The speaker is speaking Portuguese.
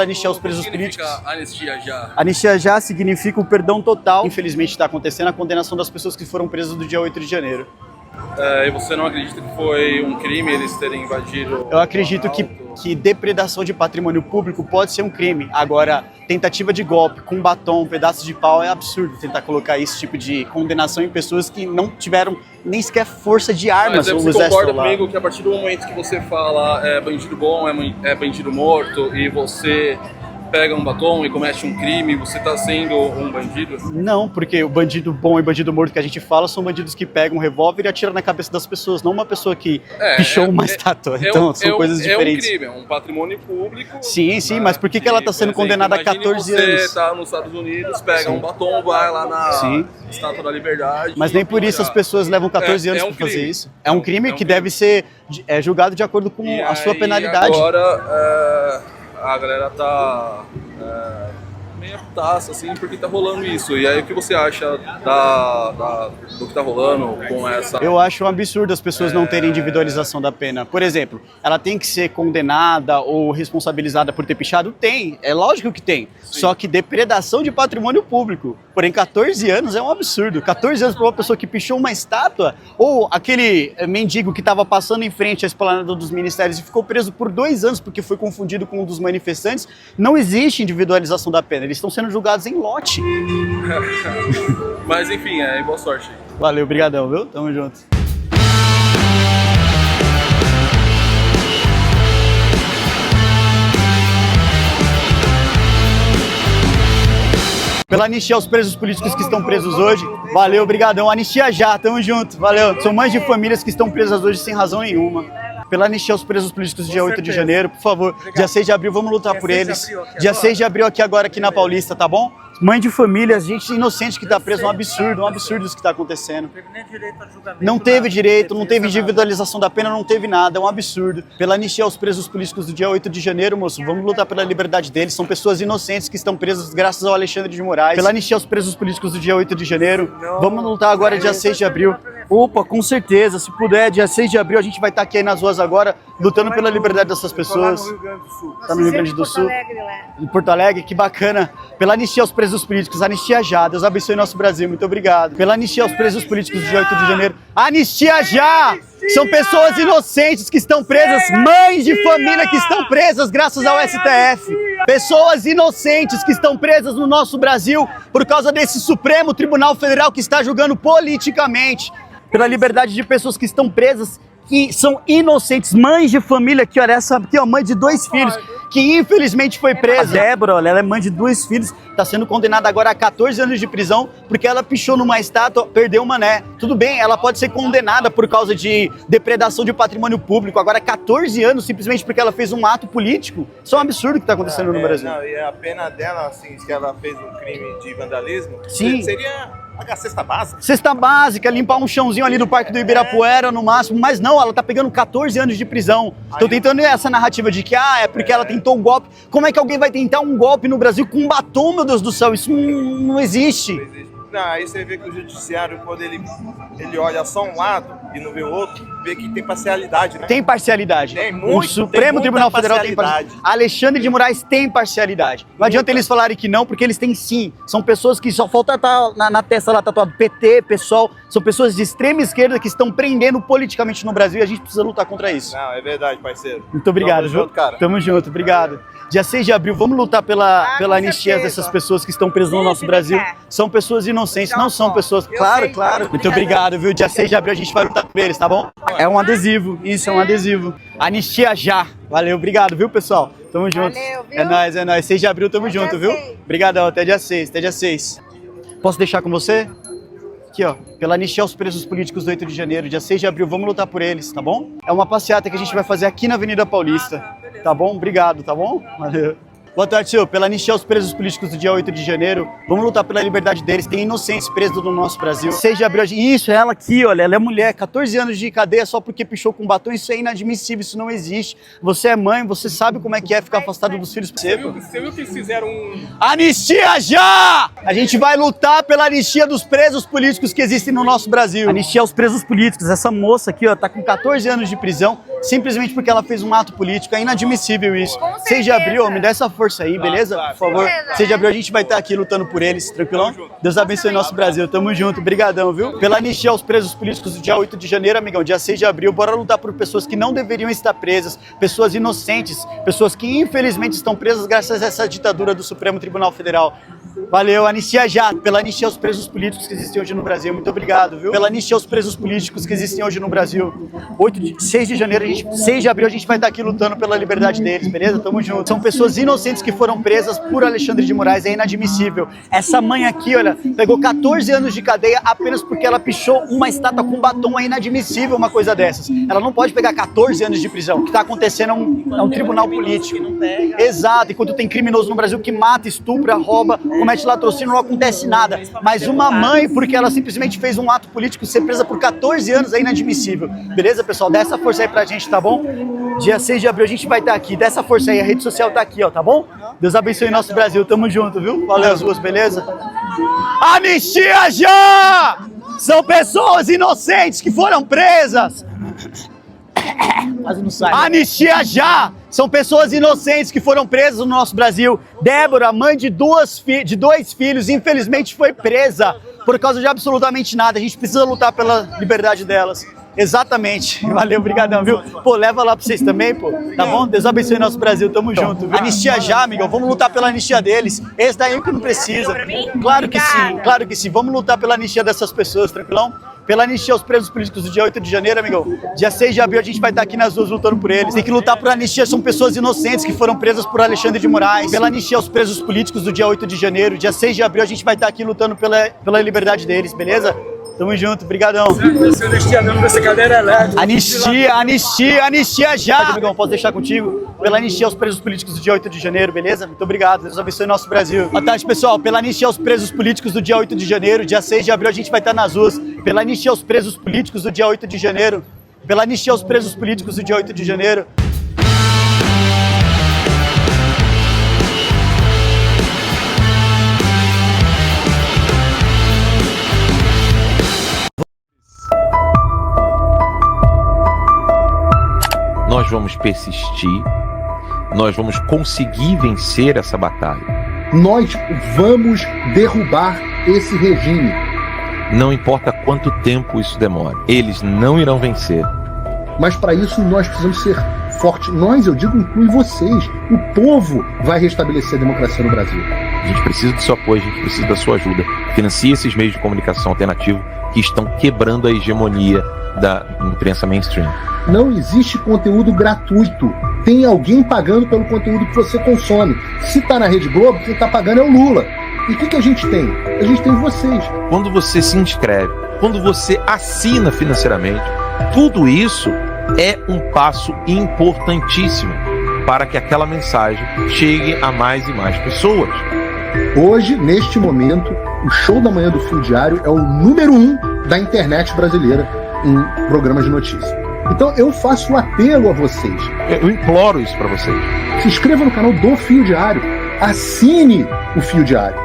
Anistia aos presos políticos. Anistia já? Anistia já significa o perdão total. Infelizmente está acontecendo a condenação das pessoas que foram presas do dia 8 de janeiro. E você não acredita que foi um crime eles terem invadido? Eu acredito que depredação de patrimônio público pode ser um crime. Agora, tentativa de golpe com batom, pedaços de pau, é absurdo tentar colocar esse tipo de condenação em pessoas que não tiveram nem sequer força de armas. Mas você concorda comigo que a partir do momento que você fala bandido bom, é bandido morto, e você pega um batom e comete um crime, você tá sendo um bandido? Não, porque o bandido bom e bandido morto que a gente fala são bandidos que pegam um revólver e atiram na cabeça das pessoas, não uma pessoa que pichou uma estátua. Então, são coisas diferentes. É um crime, é um patrimônio público. Sim, sim, mas por que ela tá sendo condenada a 14 anos? Você tá nos Estados Unidos, pega um batom, vai lá na Estátua da Liberdade. Mas nem por isso as pessoas levam 14 anos pra fazer isso. É um crime que deve ser julgado de acordo com a sua penalidade. Agora, a galera tá meio putaça, assim, porque tá rolando isso. E aí, o que você acha do que tá rolando com essa... Eu acho um absurdo as pessoas não terem individualização da pena. Por exemplo, ela tem que ser condenada ou responsabilizada por ter pichado? Tem, é lógico que tem. Sim. Só que depredação de patrimônio público. Porém, 14 anos é um absurdo. 14 anos para uma pessoa que pichou uma estátua, ou aquele mendigo que estava passando em frente à esplanada dos ministérios e ficou preso por 2 anos porque foi confundido com um dos manifestantes. Não existe individualização da pena. Eles estão sendo julgados em lote. Mas enfim, boa sorte. Valeu, brigadão, viu? Tamo junto. Pela anistia aos presos políticos que estão presos hoje. Valeu, brigadão. Anistia já, tamo junto. Valeu. São mães de famílias que estão presas hoje sem razão nenhuma. Pela anistia aos presos políticos do dia 8 de janeiro, por favor. Obrigado. Dia 6 de abril, vamos lutar por eles. Dia 6 de abril aqui agora, aqui na Paulista, tá bom? Mãe de família, gente inocente que tá presa, um absurdo isso que tá acontecendo. Não teve direito, não teve individualização da pena, não teve nada, é um absurdo. Pela anistia aos presos políticos do dia 8 de janeiro, moço, vamos lutar pela liberdade deles. São pessoas inocentes que estão presas graças ao Alexandre de Moraes. Pela anistia aos presos políticos do dia 8 de janeiro, vamos lutar agora dia 6 de abril. Opa, com certeza, se puder, dia 6 de abril a gente vai estar aqui aí nas ruas agora, lutando pela liberdade dessas pessoas. Tá no Rio Grande do Sul. Em Porto Alegre, que bacana. Pela anistia aos presos políticos, anistia já. Deus abençoe nosso Brasil, muito obrigado. Pela anistia aos presos políticos do dia 8 de janeiro, anistia já! São pessoas inocentes que estão presas, mães de família que estão presas graças ao STF. Pessoas inocentes que estão presas no nosso Brasil por causa desse Supremo Tribunal Federal que está julgando politicamente. Pela liberdade de pessoas que estão presas, que são inocentes, mães de família, aqui, olha, essa aqui, ó, mãe de 2 filhos, que infelizmente foi presa. A Débora, olha, ela é mãe de 2 filhos, está sendo condenada agora a 14 anos de prisão, porque ela pichou numa estátua, perdeu o mané. Tudo bem, ela pode ser condenada por causa de depredação de patrimônio público, agora 14 anos simplesmente porque ela fez um ato político. Isso é um absurdo que está acontecendo no Brasil. Não, e a pena dela, assim, que ela fez um crime de vandalismo, sim, seria pagar cesta básica. Cesta básica, limpar um chãozinho ali do Parque do Ibirapuera no máximo, mas não, ela tá pegando 14 anos de prisão. Tô tentando essa narrativa de que, é porque ela tentou um golpe. Como é que alguém vai tentar um golpe no Brasil com um batom, meu Deus do céu? Isso não existe. Não, aí você vê que o judiciário, quando ele olha só um lado e não vê o outro, vê que tem parcialidade, né? Tem parcialidade. O Supremo Tribunal Federal tem parcialidade. Alexandre de Moraes tem parcialidade. Não adianta eles falarem que não, porque eles têm sim. São pessoas que só falta estar na testa lá tatuado PT, PSOL. São pessoas de extrema esquerda que estão prendendo politicamente no Brasil e a gente precisa lutar contra isso. Não, é verdade, parceiro. Muito obrigado, Tamo junto, cara. Tamo junto, obrigado. Dia 6 de abril, vamos lutar pela anistia dessas pessoas que estão presas no nosso Brasil. São pessoas inocentes, não são pessoas... Claro. Muito obrigado, viu? Dia 6 de abril a gente vai lutar por eles, tá bom? É um adesivo, isso, é um adesivo. Anistia já. Valeu, obrigado, viu, pessoal? Tamo junto. Valeu, viu? É nóis. 6 de abril, tamo junto, viu? Obrigadão, até dia 6, Posso deixar com você? Aqui, ó, pela anistia aos presos políticos do 8 de janeiro, dia 6 de abril, vamos lutar por eles, tá bom? É uma passeata que a gente vai fazer aqui na Avenida Paulista, tá bom? Obrigado, tá bom? Valeu. Boa tarde, senhor. Pela anistia aos presos políticos do dia 8 de janeiro, vamos lutar pela liberdade deles. Tem inocentes presos no nosso Brasil. 6 de abril, isso, ela aqui, olha, ela é mulher, 14 anos de cadeia só porque pichou com batom, isso é inadmissível, isso não existe. Você é mãe, você sabe como é que é ficar afastado dos filhos. Você viu que eles fizeram um... Anistia já! A gente vai lutar pela anistia dos presos políticos que existem no nosso Brasil. Anistia aos presos políticos. Essa moça aqui, ó, tá com 14 anos de prisão, simplesmente porque ela fez um ato político. É inadmissível isso. 6 de abril, me dá essa foto. força aí, beleza? Por favor. 6 de abril a gente vai estar aqui lutando por eles, tranquilão? Deus abençoe nosso Brasil. Tamo junto, brigadão, viu? Pela anistia aos presos políticos do dia 8 de janeiro, amigão, dia 6 de abril, bora lutar por pessoas que não deveriam estar presas, pessoas inocentes, pessoas que infelizmente estão presas graças a essa ditadura do Supremo Tribunal Federal. Valeu, anistia já, pela anistia aos presos políticos que existem hoje no Brasil. Muito obrigado, viu? Pela anistia aos presos políticos que existem hoje no Brasil. 6 de abril a gente vai estar aqui lutando pela liberdade deles, beleza? Tamo junto. São pessoas inocentes que foram presas por Alexandre de Moraes, é inadmissível. Essa mãe aqui, olha, pegou 14 anos de cadeia apenas porque ela pichou uma estátua com batom, é inadmissível uma coisa dessas. Ela não pode pegar 14 anos de prisão. O que tá acontecendo é um tribunal político. Exato, enquanto tem criminoso no Brasil que mata, estupra, rouba, comete latrocínio, não acontece nada. Mas uma mãe, porque ela simplesmente fez um ato político, ser presa por 14 anos é inadmissível. Beleza, pessoal? Dá essa força aí pra gente, tá bom? Dia 6 de abril a gente vai estar aqui. Dá essa força aí, a rede social tá aqui, ó, tá bom? Deus abençoe nosso Brasil. Tamo junto, viu? Valeu as ruas, beleza? Anistia já! São pessoas inocentes que foram presas! Anistia já! São pessoas inocentes que foram presas no nosso Brasil. Débora, mãe de dois filhos, infelizmente foi presa por causa de absolutamente nada. A gente precisa lutar pela liberdade delas. Exatamente. Valeu, brigadão, viu? Pô, leva lá pra vocês também, pô. Tá bom? Deus abençoe nosso Brasil. Tamo junto. Viu? Anistia já, amigão. Vamos lutar pela anistia deles. Esse daí é que não precisa. Claro que sim, claro que sim. Vamos lutar pela anistia dessas pessoas, tranquilão? Pela anistia aos presos políticos do dia 8 de janeiro, amigão. Dia 6 de abril a gente vai estar aqui nas ruas lutando por eles. Tem que lutar por anistia, são pessoas inocentes que foram presas por Alexandre de Moraes. Pela anistia aos presos políticos do dia 8 de janeiro. Dia 6 de abril a gente vai estar aqui lutando pela liberdade deles, beleza? Tamo junto, brigadão. Anistia já! Amigão, posso deixar contigo? Pela anistia aos presos políticos do dia 8 de janeiro, beleza? Muito obrigado, Deus abençoe nosso Brasil. Boa tarde, pessoal. Pela anistia aos presos políticos do dia 8 de janeiro, dia 6 de abril a gente vai estar nas ruas. Pela anistia aos presos políticos do dia 8 de janeiro. Pela anistia aos presos políticos do dia 8 de janeiro. Nós vamos persistir, nós vamos conseguir vencer essa batalha. Nós vamos derrubar esse regime. Não importa quanto tempo isso demore, eles não irão vencer. Mas para isso nós precisamos ser fortes. Nós, eu digo, inclui vocês. O povo vai restabelecer a democracia no Brasil. A gente precisa do seu apoio, a gente precisa da sua ajuda. Financie esses meios de comunicação alternativo que estão quebrando a hegemonia da imprensa mainstream. Não existe conteúdo gratuito. Tem alguém pagando pelo conteúdo que você consome. Se está na Rede Globo, quem está pagando é o Lula. E o que a gente tem? A gente tem vocês. Quando você se inscreve, quando você assina financeiramente, tudo isso é um passo importantíssimo para que aquela mensagem chegue a mais e mais pessoas. Hoje, neste momento, o Show da Manhã do Fio Diário é o número 1 da internet brasileira em programas de notícia. Então eu faço um apelo a vocês. Eu imploro isso para vocês. Se inscreva no canal do Fio Diário. Assine o Fio Diário.